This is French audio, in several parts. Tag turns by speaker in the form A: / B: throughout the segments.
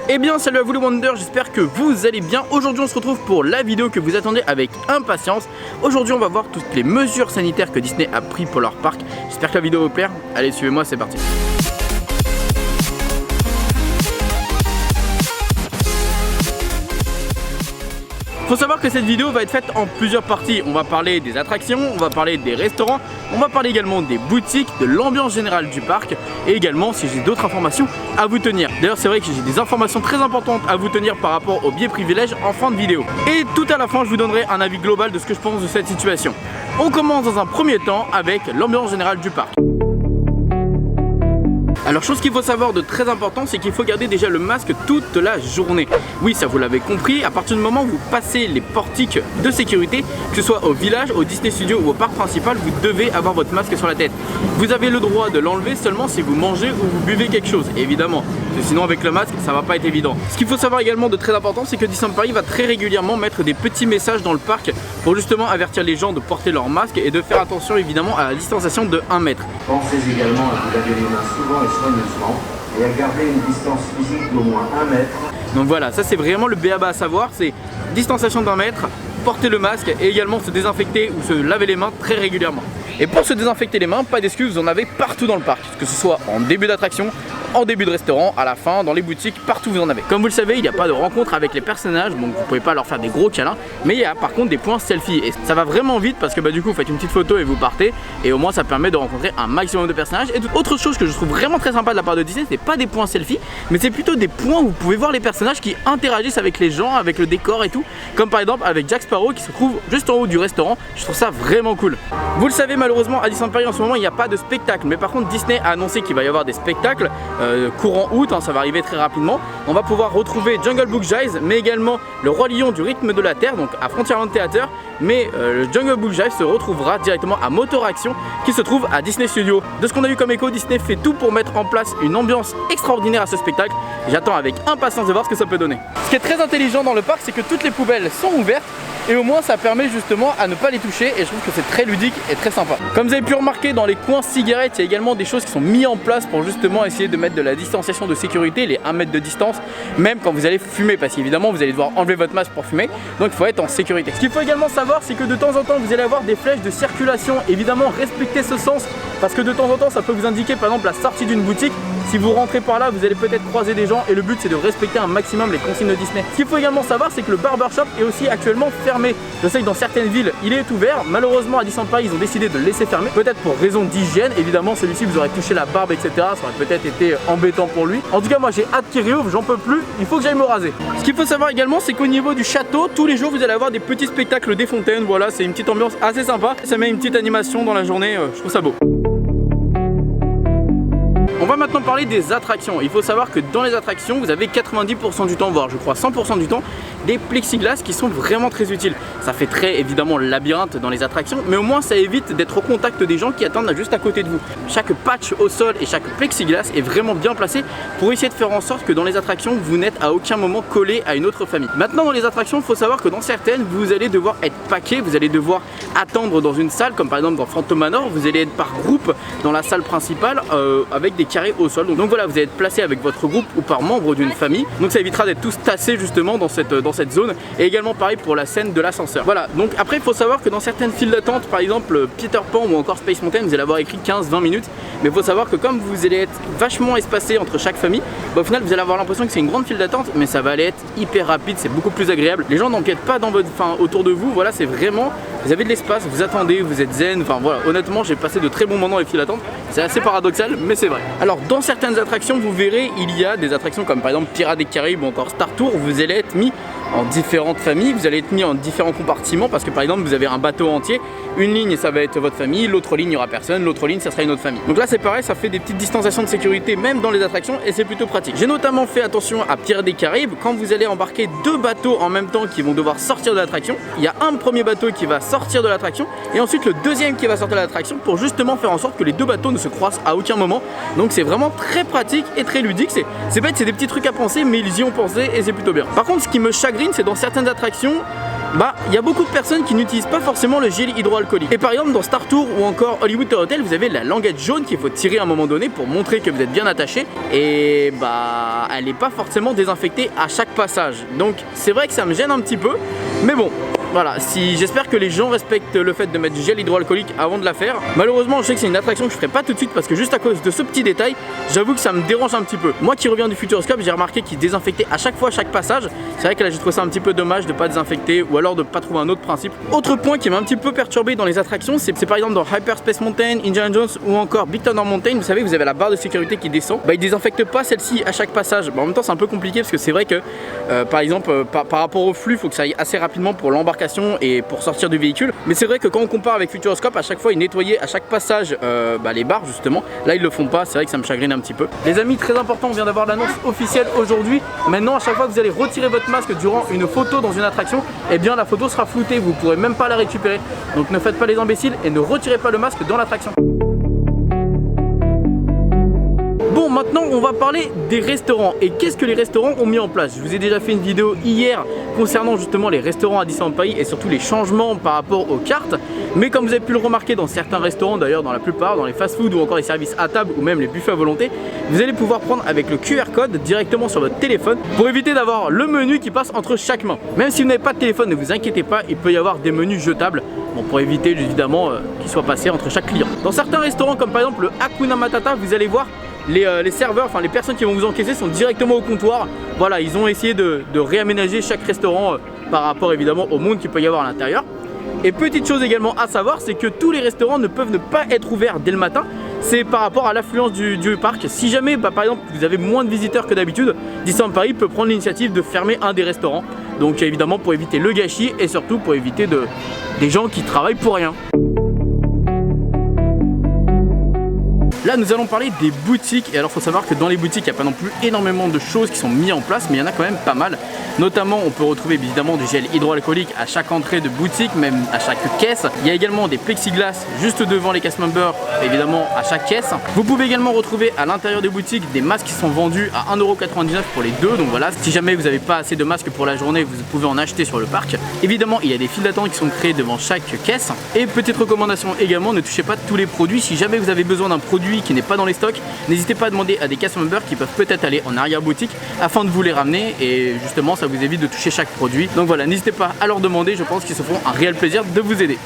A: Eh bien salut à vous les Wonders, j'espère que vous allez bien. Aujourd'hui on se retrouve pour la vidéo que vous attendez avec impatience. Aujourd'hui on va voir toutes les mesures sanitaires que Disney a pris pour leur parc. J'espère que la vidéo vous plaît. Allez, suivez-moi, c'est parti. Faut savoir que cette vidéo va être faite en plusieurs parties. On va parler des attractions, on va parler des restaurants, on va parler également des boutiques, de l'ambiance générale du parc et également si j'ai d'autres informations à vous tenir. D'ailleurs c'est vrai que j'ai des informations très importantes à vous tenir par rapport aux billets privilèges en fin de vidéo. Et tout à la fin je vous donnerai un avis global de ce que je pense de cette situation. On commence dans un premier temps avec l'ambiance générale du parc. Alors chose qu'il faut savoir de très important, c'est qu'il faut garder déjà le masque toute la journée. Oui, ça vous l'avez compris, à partir du moment où vous passez les portiques de sécurité, que ce soit au village, au Disney Studio ou au parc principal, vous devez avoir votre masque sur la tête. Vous avez le droit de l'enlever seulement si vous mangez ou vous buvez quelque chose, évidemment. Sinon avec le masque, ça va pas être évident. Ce qu'il faut savoir également de très important, c'est que Disneyland Paris va très régulièrement mettre des petits messages dans le parc pour justement avertir les gens de porter leur masque et de faire attention évidemment à la distanciation de 1 mètre.
B: Pensez également à vous laver les mains souvent et soigneusement et à garder une distance physique d'au moins 1 mètre.
A: Donc voilà, ça c'est vraiment le b.a.-ba à savoir, c'est distanciation d'1 mètre, porter le masque et également se désinfecter ou se laver les mains très régulièrement. Et pour se désinfecter les mains, pas d'excuses, vous en avez partout dans le parc, que ce soit en début d'attraction, en début de restaurant, à la fin, dans les boutiques, partout vous en avez. Comme vous le savez, il n'y a pas de rencontre avec les personnages, donc vous pouvez pas leur faire des gros câlins, mais il y a par contre des points selfie et ça va vraiment vite parce que du coup vous faites une petite photo et vous partez et au moins ça permet de rencontrer un maximum de personnages. Et autre chose que je trouve vraiment très sympa de la part de Disney, c'est pas des points selfie, mais c'est plutôt des points où vous pouvez voir les personnages qui interagissent avec les gens, avec le décor et tout, comme par exemple avec Jack Sparrow qui se trouve juste en haut du restaurant. Je trouve ça vraiment cool. Vous le savez, malheureusement à Disneyland Paris en ce moment il n'y a pas de spectacle, mais par contre Disney a annoncé qu'il va y avoir des spectacles courant août, ça va arriver très rapidement. On va pouvoir retrouver Jungle Book Jive, mais également le Roi Lion du rythme de la Terre, donc à Frontierland Theater. Mais le Jungle Book Jive se retrouvera directement à Motor Action qui se trouve à Disney Studio. De ce qu'on a vu comme écho, Disney fait tout pour mettre en place une ambiance extraordinaire à ce spectacle. J'attends avec impatience de voir ce que ça peut donner. Ce qui est très intelligent dans le parc, c'est que toutes les poubelles sont ouvertes et au moins ça permet justement à ne pas les toucher et je trouve que c'est très ludique et très sympa. Comme vous avez pu remarquer, dans les coins cigarettes, il y a également des choses qui sont mises en place pour justement essayer de mettre de la distanciation de sécurité, les 1 mètre de distance, même quand vous allez fumer, parce qu'évidemment vous allez devoir enlever votre masque pour fumer, donc il faut être en sécurité. Ce qu'il faut également savoir, c'est que de temps en temps vous allez avoir des flèches de circulation. Évidemment respectez ce sens parce que de temps en temps ça peut vous indiquer par exemple la sortie d'une boutique. Si vous rentrez par là, vous allez peut-être croiser des gens et le but c'est de respecter un maximum les consignes de Disney. Ce qu'il faut également savoir, c'est que le barbershop est aussi actuellement fermé. Je sais que dans certaines villes il est ouvert, malheureusement à Disneyland Paris ils ont décidé de le laisser fermer, peut-être pour raison d'hygiène. Évidemment celui-ci vous aurait touché la barbe etc, ça aurait peut-être été embêtant pour lui. En tout cas moi j'ai hâte qu'il réouvre, j'en peux plus, il faut que j'aille me raser. Ce qu'il faut savoir également, c'est qu'au niveau du château, tous les jours vous allez avoir des petits spectacles des fontaines. Voilà, c'est une petite ambiance assez sympa, ça met une petite animation dans la journée, je trouve ça beau. On va maintenant parler des attractions. Il faut savoir que dans les attractions, vous avez 90% du temps, voire je crois 100% du temps, des plexiglas qui sont vraiment très utiles. Ça fait très évidemment labyrinthe dans les attractions, mais au moins ça évite d'être au contact des gens qui attendent juste à côté de vous. Chaque patch au sol et chaque plexiglas est vraiment bien placé pour essayer de faire en sorte que dans les attractions, vous n'êtes à aucun moment collé à une autre famille. Maintenant dans les attractions, il faut savoir que dans certaines, vous allez devoir être paqué, vous allez devoir attendre dans une salle, comme par exemple dans Phantom Manor, vous allez être par groupe dans la salle principale avec des carrés au sol. Donc voilà, vous allez être placé avec votre groupe ou par membre d'une famille. Donc ça évitera d'être tous tassés justement dans cette zone. Et également pareil pour la scène de l'ascenseur. Voilà, donc après il faut savoir que dans certaines files d'attente, par exemple Peter Pan ou encore Space Mountain, vous allez avoir écrit 15-20 minutes. Mais il faut savoir que comme vous allez être vachement espacé entre chaque famille, au final vous allez avoir l'impression que c'est une grande file d'attente, mais ça va aller être hyper rapide, c'est beaucoup plus agréable. Les gens n'enquêtent pas autour de vous, voilà, c'est vraiment, vous avez de l'espace, vous attendez, vous êtes zen, enfin voilà, honnêtement j'ai passé de très bons moments dans les files d'attente. C'est assez paradoxal, mais c'est vrai. Alors dans certaines attractions, vous verrez, il y a des attractions comme par exemple Pirates des Caraïbes ou encore Star Tour, où vous allez être mis en différentes familles, vous allez être mis en différents compartiments parce que par exemple vous avez un bateau entier, une ligne ça va être votre famille, l'autre ligne il n'y aura personne, l'autre ligne ça sera une autre famille. Donc là c'est pareil, ça fait des petites distanciations de sécurité même dans les attractions et c'est plutôt pratique. J'ai notamment fait attention à Pirates des Caraïbes, quand vous allez embarquer 2 bateaux en même temps qui vont devoir sortir de l'attraction, il y a un premier bateau qui va sortir de l'attraction et ensuite le deuxième qui va sortir de l'attraction pour justement faire en sorte que les 2 bateaux ne se croisent à aucun moment. Donc c'est vraiment très pratique et très ludique, c'est bête, c'est des petits trucs à penser mais ils y ont pensé et c'est plutôt bien. Par contre ce qui me chagrine, c'est dans certaines attractions bah il y a beaucoup de personnes qui n'utilisent pas forcément le gel hydroalcoolique. Et par exemple dans Star Tour ou encore Hollywood Tower Hotel, vous avez la languette jaune qu'il faut tirer à un moment donné pour montrer que vous êtes bien attaché, et bah elle n'est pas forcément désinfectée à chaque passage. Donc c'est vrai que ça me gêne un petit peu, mais bon. Voilà, j'espère que les gens respectent le fait de mettre du gel hydroalcoolique avant de la faire. Malheureusement, je sais que c'est une attraction que je ferai pas tout de suite parce que juste à cause de ce petit détail, j'avoue que ça me dérange un petit peu. Moi qui reviens du Futuroscope, j'ai remarqué qu'ils désinfectaient à chaque fois chaque passage. C'est vrai que là j'ai trouvé ça un petit peu dommage de pas désinfecter ou alors de pas trouver un autre principe. Autre point qui m'a un petit peu perturbé dans les attractions, c'est par exemple dans Hyperspace Mountain, Indiana Jones ou encore Big Thunder Mountain, vous savez, vous avez la barre de sécurité qui descend. Bah ils désinfectent pas celle-ci à chaque passage. Bah, en même temps c'est un peu compliqué parce que c'est vrai que par exemple par rapport au flux, il faut que ça aille assez rapidement pour l'embarcation et pour sortir du véhicule. Mais c'est vrai que quand on compare avec Futuroscope, à chaque fois ils nettoyaient à chaque passage les barres justement. Là ils le font pas, c'est vrai que ça me chagrine un petit peu. Les amis, très important, on vient d'avoir l'annonce officielle aujourd'hui. Maintenant à chaque fois que vous allez retirer votre masque durant une photo dans une attraction, eh bien la photo sera floutée, vous pourrez même pas la récupérer. Donc ne faites pas les imbéciles et ne retirez pas le masque dans l'attraction. Bon, maintenant on va parler des restaurants et qu'est-ce que les restaurants ont mis en place. Je vous ai déjà fait une vidéo hier concernant justement les restaurants à Disneyland Paris et surtout les changements par rapport aux cartes. Mais comme vous avez pu le remarquer dans certains restaurants, d'ailleurs dans la plupart, dans les fast-food ou encore les services à table ou même les buffets à volonté, vous allez pouvoir prendre avec le QR code directement sur votre téléphone pour éviter d'avoir le menu qui passe entre chaque main. Même si vous n'avez pas de téléphone, ne vous inquiétez pas, il peut y avoir des menus jetables. Bon, pour éviter évidemment qu'ils soient passés entre chaque client. Dans certains restaurants comme par exemple le Hakuna Matata, vous allez voir les serveurs, enfin les personnes qui vont vous encaisser sont directement au comptoir. Voilà, ils ont essayé de réaménager chaque restaurant par rapport évidemment au monde qu'il peut y avoir à l'intérieur. Et petite chose également à savoir, c'est que tous les restaurants ne peuvent ne pas être ouverts dès le matin. C'est par rapport à l'affluence du parc. Si jamais par exemple vous avez moins de visiteurs que d'habitude, Disneyland Paris peut prendre l'initiative de fermer un des restaurants. Donc évidemment pour éviter le gâchis et surtout pour éviter des gens qui travaillent pour rien. Là nous allons parler des boutiques, et alors il faut savoir que dans les boutiques il n'y a pas non plus énormément de choses qui sont mises en place, mais il y en a quand même pas mal. Notamment on peut retrouver évidemment du gel hydroalcoolique à chaque entrée de boutique, même à chaque caisse. Il y a également des plexiglas juste devant les casse members, évidemment à chaque caisse. Vous pouvez également retrouver à l'intérieur des boutiques des masques qui sont vendus à 1,99 € pour les deux. Donc voilà, si jamais vous n'avez pas assez de masques pour la journée, vous pouvez en acheter sur le parc. Évidemment il y a des files d'attente qui sont créées devant chaque caisse. Et petite recommandation également, ne touchez pas tous les produits. Si jamais vous avez besoin d'un produit qui n'est pas dans les stocks, n'hésitez pas à demander à des cast members qui peuvent peut-être aller en arrière boutique afin de vous les ramener, et justement ça vous évite de toucher chaque produit. Donc voilà, n'hésitez pas à leur demander, je pense qu'ils se feront un réel plaisir de vous aider.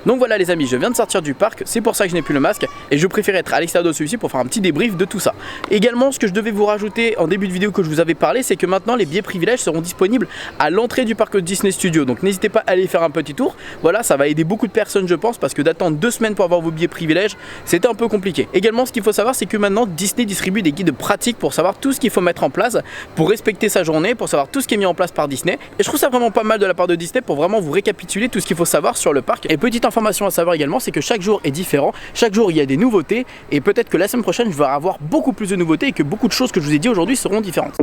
A: Donc voilà les amis, je viens de sortir du parc, c'est pour ça que je n'ai plus le masque et je préfère être à l'extérieur de celui-ci pour faire un petit débrief de tout ça. Également, ce que je devais vous rajouter en début de vidéo que je vous avais parlé, c'est que maintenant les billets privilèges seront disponibles à l'entrée du parc Disney Studios. Donc n'hésitez pas à aller faire un petit tour. Voilà, ça va aider beaucoup de personnes je pense, parce que d'attendre 2 semaines pour avoir vos billets privilèges, c'était un peu compliqué. Également, ce qu'il faut savoir, c'est que maintenant Disney distribue des guides pratiques pour savoir tout ce qu'il faut mettre en place pour respecter sa journée, pour savoir tout ce qui est mis en place par Disney. Et je trouve ça vraiment pas mal de la part de Disney pour vraiment vous récapituler tout ce qu'il faut savoir sur le parc. Et petite information à savoir également, c'est que chaque jour est différent, chaque jour il y a des nouveautés, et peut-être que la semaine prochaine je vais avoir beaucoup plus de nouveautés et que beaucoup de choses que je vous ai dit aujourd'hui seront différentes.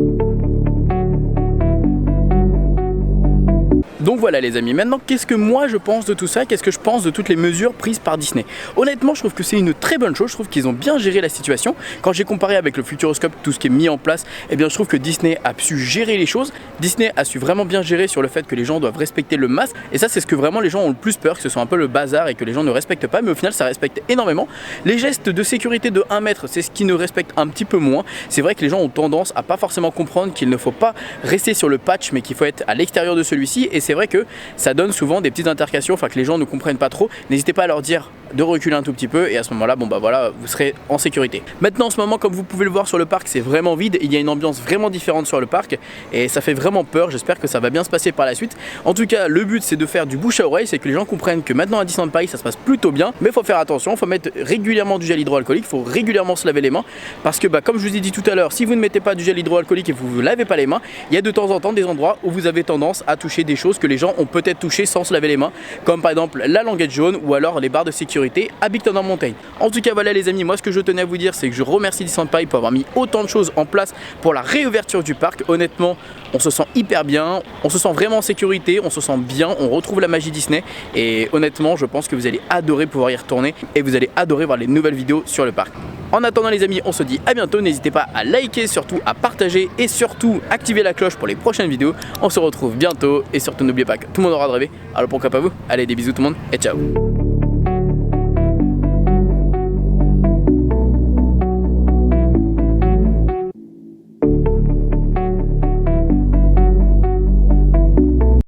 A: Donc voilà les amis, maintenant qu'est-ce que moi je pense de tout ça, qu'est-ce que je pense de toutes les mesures prises par Disney. Honnêtement je trouve que c'est une très bonne chose, je trouve qu'ils ont bien géré la situation. Quand j'ai comparé avec le Futuroscope, tout ce qui est mis en place, eh bien je trouve que Disney a su gérer les choses. Disney a su vraiment bien gérer sur le fait que les gens doivent respecter le masque, et ça c'est ce que vraiment les gens ont le plus peur, que ce soit un peu le bazar et que les gens ne respectent pas, mais au final ça respecte énormément. Les gestes de sécurité de 1 mètre, c'est ce qui ne respecte un petit peu moins. C'est vrai que les gens ont tendance à pas forcément comprendre qu'il ne faut pas rester sur le patch mais qu'il faut être à l'extérieur de celui-ci, et c'est vrai que ça donne souvent des petites intercations, enfin que les gens ne comprennent pas trop. N'hésitez pas à leur dire de reculer un tout petit peu, et à ce moment là, bon bah voilà, vous serez en sécurité. Maintenant en ce moment, comme vous pouvez le voir sur le parc, c'est vraiment vide, il y a une ambiance vraiment différente sur le parc et ça fait vraiment peur. J'espère que ça va bien se passer par la suite. En tout cas le but c'est de faire du bouche à oreille, c'est que les gens comprennent que maintenant à Disneyland Paris ça se passe plutôt bien, mais il faut faire attention, il faut mettre régulièrement du gel hydroalcoolique, il faut régulièrement se laver les mains, parce que bah, comme je vous ai dit tout à l'heure, si vous ne mettez pas du gel hydroalcoolique et vous ne vous lavez pas les mains, il y a de temps en temps des endroits où vous avez tendance à toucher des choses que les gens ont peut-être touché sans se laver les mains, comme par exemple la languette jaune ou alors les barres de sécurité à Big Thunder Mountain. En tout cas voilà les amis, moi ce que je tenais à vous dire, c'est que je remercie Disneyland Paris pour avoir mis autant de choses en place pour la réouverture du parc. Honnêtement on se sent hyper bien, on se sent vraiment en sécurité, on se sent bien, on retrouve la magie Disney, et honnêtement je pense que vous allez adorer pouvoir y retourner et vous allez adorer voir les nouvelles vidéos sur le parc. En attendant les amis, on se dit à bientôt, n'hésitez pas à liker, surtout à partager et surtout activer la cloche pour les prochaines vidéos. On se retrouve bientôt et surtout n'oubliez pas que tout le monde aura rêvé, alors pourquoi pas vous. Allez, des bisous tout le monde et ciao.